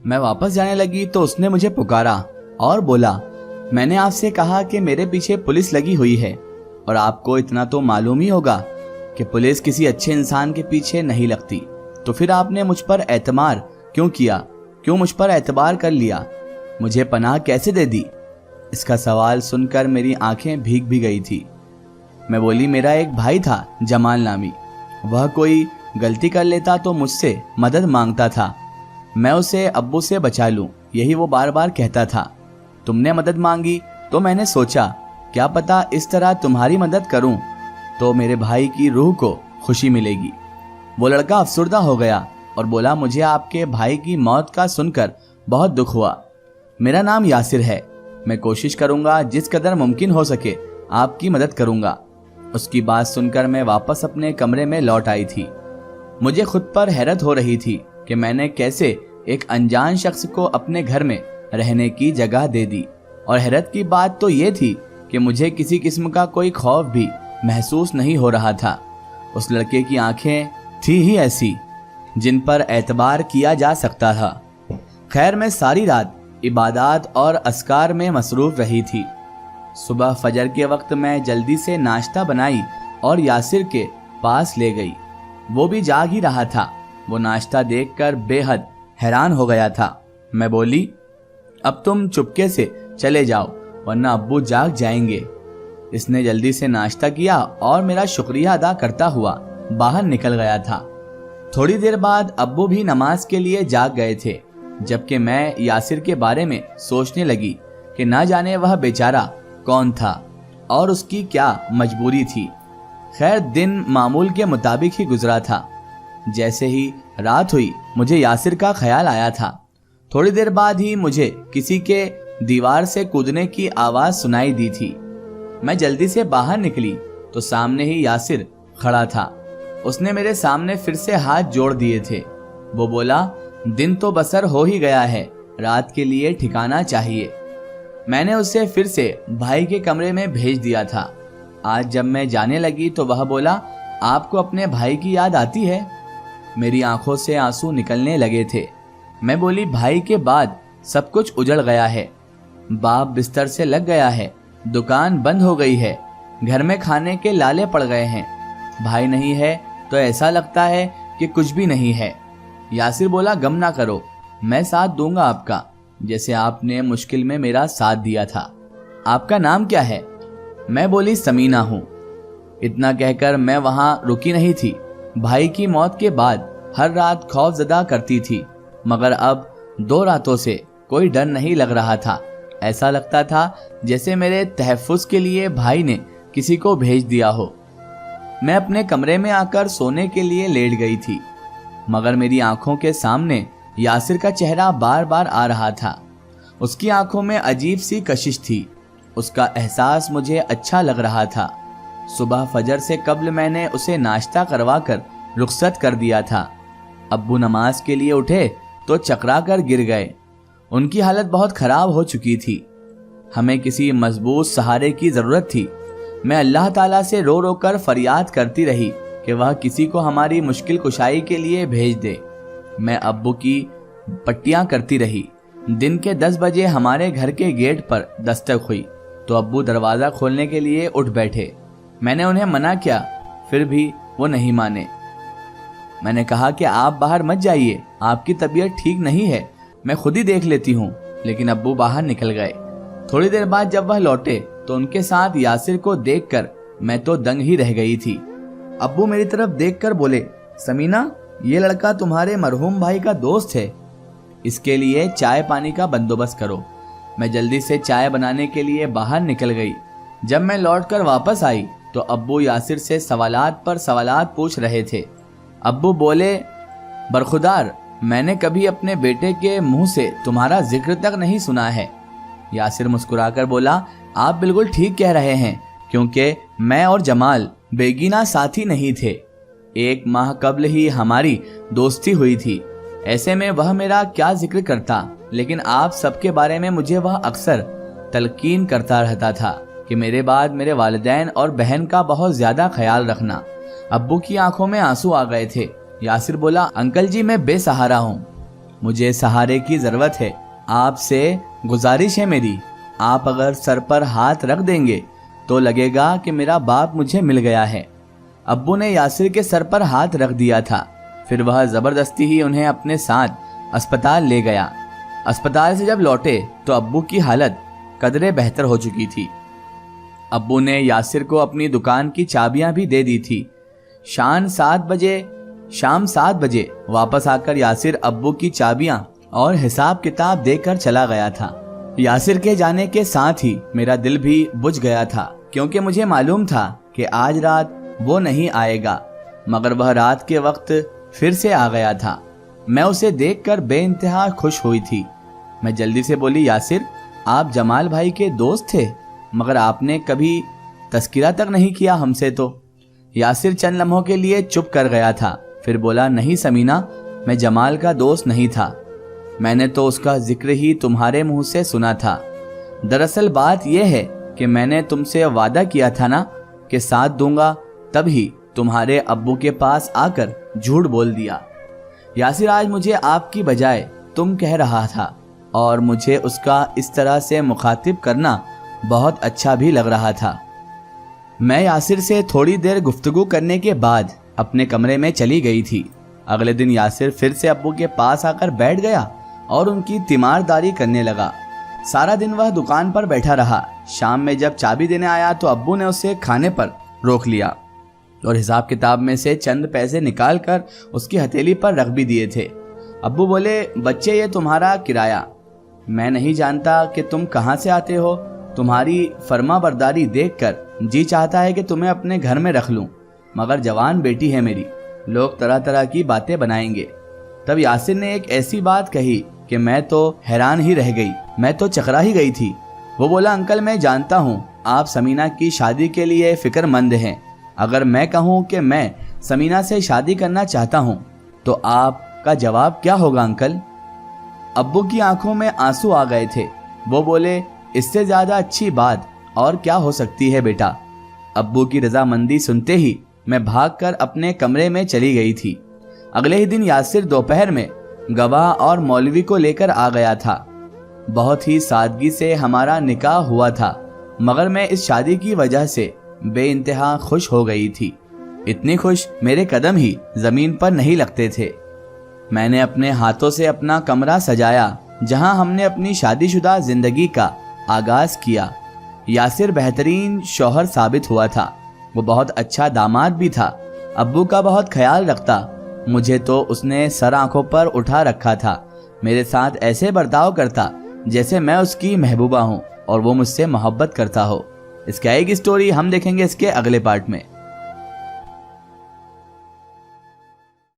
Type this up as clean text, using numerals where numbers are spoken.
मैं वापस जाने लगी तो उसने मुझे पुकारा और बोला, मैंने आपसे कहा कि मेरे पीछे पुलिस लगी हुई है और आपको इतना तो मालूम ही होगा कि पुलिस किसी अच्छे इंसान के पीछे नहीं लगती, तो फिर आपने मुझ पर एतबार क्यों किया? क्यों मुझ पर एतबार कर लिया? मुझे पनाह कैसे दे दी? इसका सवाल सुनकर मेरी आंखें भीग भी गई थी। मैं बोली, मेरा एक भाई था जमाल नामी, वह कोई गलती कर लेता तो मुझसे मदद मांगता था, मैं उसे अब्बू से बचा लूं, यही वो बार बार कहता था। तुमने मदद मांगी तो मैंने सोचा क्या पता इस तरह तुम्हारी मदद करूं तो मेरे भाई की रूह को खुशी मिलेगी। वो लड़का अफसुर्दा हो गया और बोला, मुझे आपके भाई की मौत का सुनकर बहुत दुख हुआ। मेरा नाम यासिर है, मैं कोशिश करूंगा जिस कदर मुमकिन हो सके आपकी मदद करूंगा। उसकी बात सुनकर मैं वापस अपने कमरे में लौट आई थी। मुझे खुद पर हैरत हो रही थी कि मैंने कैसे एक अनजान शख्स को अपने घर में रहने की जगह दे दी, और हैरत की बात तो ये थी कि मुझे किसी किस्म का कोई खौफ भी महसूस नहीं हो रहा था। उस लड़के की आंखें थी ही ऐसी जिन पर एतबार किया जा सकता था। खैर, मैं सारी रात इबादत और अस्कार में मसरूफ रही थी। सुबह फजर के वक्त मैं जल्दी से नाश्ता बनाई और यासिर के पास ले गई। वो भी जाग ही रहा था। वो नाश्ता देखकर बेहद हैरान हो गया था। मैं बोली, अब तुम चुपके से चले जाओ वरना अब्बू जाग जाएंगे। इसने जल्दी से नाश्ता किया और मेरा शुक्रिया अदा करता हुआ बाहर निकल गया था। थोड़ी देर बाद अब्बू भी नमाज के लिए जाग गए थे, जबकि मैं यासिर के बारे में सोचने लगी कि ना जाने वह बेचारा कौन था और उसकी क्या मजबूरी थी। खैर, दिन मामूल के मुताबिक ही गुजरा था। जैसे ही रात हुई मुझे यासिर का ख्याल आया था। थोड़ी देर बाद ही मुझे किसी के दीवार से कूदने की आवाज सुनाई दी थी। मैं जल्दी से बाहर निकली तो सामने ही यासिर खड़ा था। उसने मेरे सामने फिर से हाथ जोड़ दिए थे। वो बोला, दिन तो बसर हो ही गया है, रात के लिए ठिकाना चाहिए। मैंने उसे फिर से भाई के कमरे में भेज दिया था। आज जब मैं जाने लगी तो वह बोला, आपको अपने भाई की याद आती है? मेरी आंखों से आंसू निकलने लगे थे। मैं बोली, भाई के बाद सब कुछ उजड़ गया है। बाप बिस्तर से लग गया है, दुकान बंद हो गई है, घर में खाने के लाले पड़ गए हैं। भाई नहीं है तो ऐसा लगता है कि कुछ भी नहीं है। यासिर बोला, गम ना करो, मैं साथ दूंगा आपका, जैसे आपने मुश्किल में मेरा साथ दिया था। आपका नाम क्या है? मैं बोली, समीना हूँ। इतना कहकर मैं वहां रुकी नहीं थी। भाई की मौत के बाद हर रात खौफजदा करती थी, मगर अब 2 रातों से कोई डर नहीं लग रहा था। ऐसा लगता था जैसे मेरे तहफ़्फ़ुज़ के लिए भाई ने किसी को भेज दिया हो। मैं अपने कमरे में आकर सोने के लिए लेट गई थी, मगर मेरी आंखों के सामने यासिर का चेहरा बार बार आ रहा था। उसकी आंखों में अजीब सी कशिश थी। उसका एहसास मुझे अच्छा लग रहा था। सुबह फजर से कब्ल मैंने उसे नाश्ता करवा कर रुखसत कर दिया था। अब्बू नमाज के लिए उठे तो चकरा कर गिर गए। उनकी हालत बहुत खराब हो चुकी थी। हमें किसी मजबूत सहारे की जरूरत थी। मैं अल्लाह ताला से रो रो कर फरियाद करती रही कि वह किसी को हमारी मुश्किल कुशाई के लिए भेज दे। मैं अब्बू की पट्टियां करती रही। दिन के 10 बजे हमारे घर के गेट पर दस्तक हुई तो अब्बू दरवाज़ा खोलने के लिए उठ बैठे। मैंने उन्हें मना किया, फिर भी वो नहीं माने। मैंने कहा कि आप बाहर मत जाइए, आपकी तबीयत ठीक नहीं है, मैं खुद ही देख लेती हूँ। लेकिन अब्बू बाहर निकल गए। थोड़ी देर बाद जब वह लौटे तो उनके साथ यासिर को देखकर मैं तो दंग ही रह गई थी। अब्बू मेरी तरफ देखकर बोले, समीना, ये लड़का तुम्हारे मरहूम भाई का दोस्त है, इसके लिए चाय पानी का बंदोबस्त करो। मैं जल्दी से चाय बनाने के लिए बाहर निकल गई। जब मैं लौटकर वापस आई तो अब्बू यासिर से सवालात पर सवालात पूछ रहे थे। अब्बू बोले, बरखुदार, मैंने कभी अपने बेटे के मुंह से तुम्हारा जिक्र तक नहीं सुना है। यासिर मुस्कुराकर बोला, आप बिल्कुल ठीक कह रहे हैं, क्योंकि मैं और जमाल बेगीना साथी नहीं थे। 1 माह कबल ही हमारी दोस्ती हुई थी। ऐसे में वह मेरा क्या जिक्र करता, लेकिन आप सबके बारे में मुझे वह अक्सर तलकीन करता रहता था कि मेरे बाद मेरे वालिदैन और बहन का बहुत ज्यादा ख्याल रखना। अब्बू की आंखों में आंसू आ गए थे। यासिर बोला, अंकल जी, मैं बेसहारा हूँ, مجھے سہارے کی ضرورت ہے، آپ سے گزارش ہے میری، آپ اگر سر پر ہاتھ رکھ دیں گے تو لگے گا کہ میرا باپ مجھے مل گیا ہے۔ ابو نے یاسر کے سر پر ہاتھ رکھ دیا تھا، پھر وہ زبردستی ہی انہیں اپنے ساتھ اسپتال لے گیا۔ اسپتال سے جب لوٹے تو ابو کی حالت قدرے بہتر ہو چکی تھی۔ ابو نے یاسر کو اپنی دکان کی چابیاں بھی دے دی تھی۔ شام 7 بجے واپس آ کر یاسر ابو کی چابیاں اور حساب کتاب دے کر چلا گیا تھا۔ یاسر کے جانے کے ساتھ ہی میرا دل بھی بجھ گیا تھا، کیونکہ مجھے معلوم تھا کہ آج رات وہ نہیں آئے گا، مگر وہ رات کے وقت پھر سے آ گیا تھا۔ میں اسے دیکھ کر بے انتہا خوش ہوئی تھی۔ میں جلدی سے بولی، یاسر آپ جمال بھائی کے دوست تھے، مگر آپ نے کبھی تذکرہ تک نہیں کیا ہم سے تو۔ یاسر چند لمحوں کے لیے چپ کر گیا تھا، پھر بولا، نہیں سمینہ، میں جمال کا دوست نہیں تھا، میں نے تو اس کا ذکر ہی تمہارے منہ سے سنا تھا۔ دراصل بات یہ ہے کہ میں نے تم سے وعدہ کیا تھا نا کہ ساتھ دوں گا، تب ہی تمہارے ابو کے پاس آ کر جھوٹ بول دیا۔ یاسر آج مجھے آپ کی بجائے تم کہہ رہا تھا، اور مجھے اس کا اس طرح سے مخاطب کرنا بہت اچھا بھی لگ رہا تھا۔ میں یاسر سے تھوڑی دیر گفتگو کرنے کے بعد اپنے کمرے میں چلی گئی تھی۔ اگلے دن یاسر پھر سے ابو کے پاس آ کر بیٹھ گیا اور ان کی تیمارداری کرنے لگا۔ سارا دن وہ دکان پر بیٹھا رہا۔ شام میں جب چابی دینے آیا تو ابو نے اسے کھانے پر روک لیا اور حساب کتاب میں سے چند پیسے نکال کر اس کی ہتھیلی پر رکھ بھی دیے تھے۔ ابو بولے، بچے یہ تمہارا کرایہ، میں نہیں جانتا کہ تم کہاں سے آتے ہو، تمہاری فرما برداری دیکھ کر جی چاہتا ہے کہ تمہیں اپنے گھر میں رکھ لوں، مگر جوان بیٹی ہے میری، لوگ طرح طرح کی باتیں بنائیں گے۔ تب یاسر نے ایک ایسی بات کہی کہ میں تو حیران ہی رہ گئی، میں تو چکرا ہی گئی تھی۔ وہ بولا، انکل میں جانتا ہوں آپ سمینہ کی شادی کے لیے فکر مند ہیں، اگر میں کہوں کہ میں سمینہ سے شادی کرنا چاہتا ہوں تو آپ کا جواب کیا ہوگا انکل؟ ابو کی آنکھوں میں آنسو آ گئے تھے۔ وہ بولے، اس سے زیادہ اچھی بات اور کیا ہو سکتی ہے بیٹا۔ ابو کی رضامندی سنتے ہی میں بھاگ کر اپنے کمرے میں چلی گئی تھی۔ اگلے ہی دن یاسر دوپہر میں گواہ اور مولوی کو لے کر آ گیا تھا۔ بہت ہی سادگی سے ہمارا نکاح ہوا تھا، مگر میں اس شادی کی وجہ سے بے انتہا خوش ہو گئی تھی، اتنی خوش میرے قدم ہی زمین پر نہیں لگتے تھے۔ میں نے اپنے ہاتھوں سے اپنا کمرہ سجایا جہاں ہم نے اپنی شادی شدہ زندگی کا آغاز کیا۔ یاسر بہترین شوہر ثابت ہوا تھا، وہ بہت اچھا داماد بھی تھا، ابو کا بہت خیال رکھتا، مجھے تو اس نے سر آنکھوں پر اٹھا رکھا تھا، میرے ساتھ ایسے برتاؤ کرتا جیسے میں اس کی محبوبہ ہوں اور وہ مجھ سے محبت کرتا ہو۔ اس کا ایک سٹوری ہم دیکھیں گے اس کے اگلے پارٹ میں۔